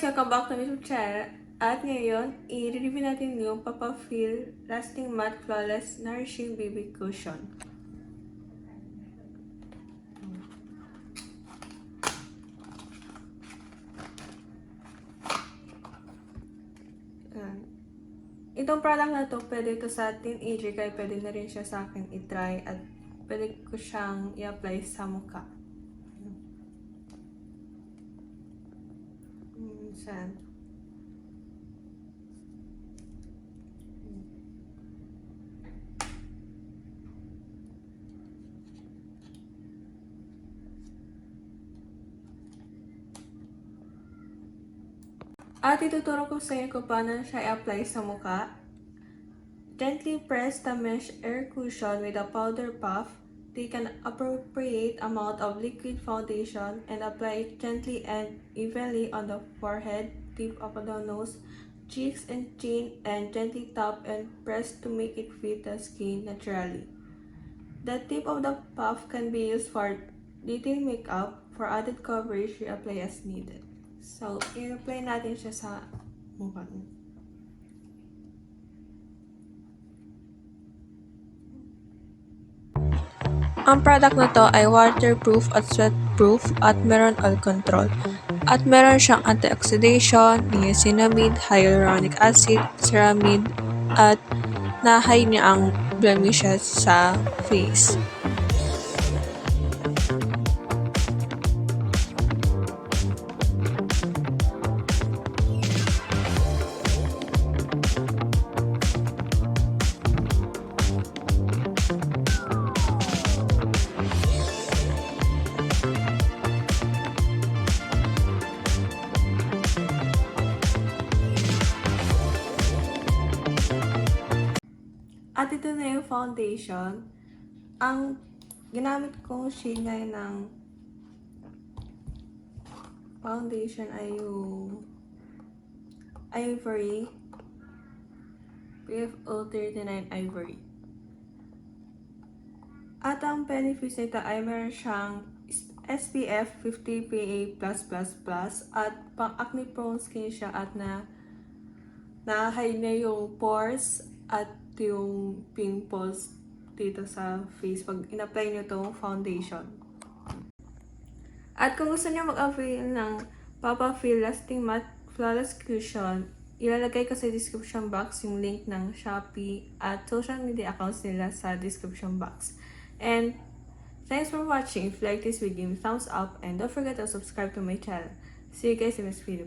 guys! Welcome back to my YouTube channel. At ngayon, i-review natin yung Papa Feel Lasting Matte Flawless Nourishing BB Cushion. Itong product na to, pwede ito sa teenager, kaya pwede na rin siya sa akin i-try at pwede ko siyang i-apply sa mukha. Saan? At ituturo ko sa inyo kung paano siya i-apply sa mukha. Gently press the mesh air cushion with a powder puff. Take an appropriate amount of liquid foundation and apply it gently and evenly on the forehead, tip of the nose, cheeks and chin, and gently tap and press to make it fit the skin naturally. The tip of the puff can be used for detailed makeup. For added coverage, reapply as needed. So, i-apply natin siya sa mukha. Ang product na to ay waterproof at sweatproof at meron oil control. At meron siyang antioxidation, niacinamide, hyaluronic acid, ceramide, at na-hide niya ang blemishes sa face. At ito na yung foundation. Ang ginamit kong shade ngayon ng foundation ay yung Ivory. PF039 Ivory. At ang benefits nito ay meron siyang SPF 50 PA+++ at pang acne prone skin siya at na-hide na yung pores at yung pimples dito sa face pag in-apply nyo itong foundation. At kung gusto nyo mag-avail ng Papa Feel Lasting Matte Flawless Cushion, ilalagay ko sa description box yung link ng Shopee at social media accounts nila sa description box. And thanks for watching. If you like this video, give me thumbs up and don't forget to subscribe to my channel. See you guys in the next video.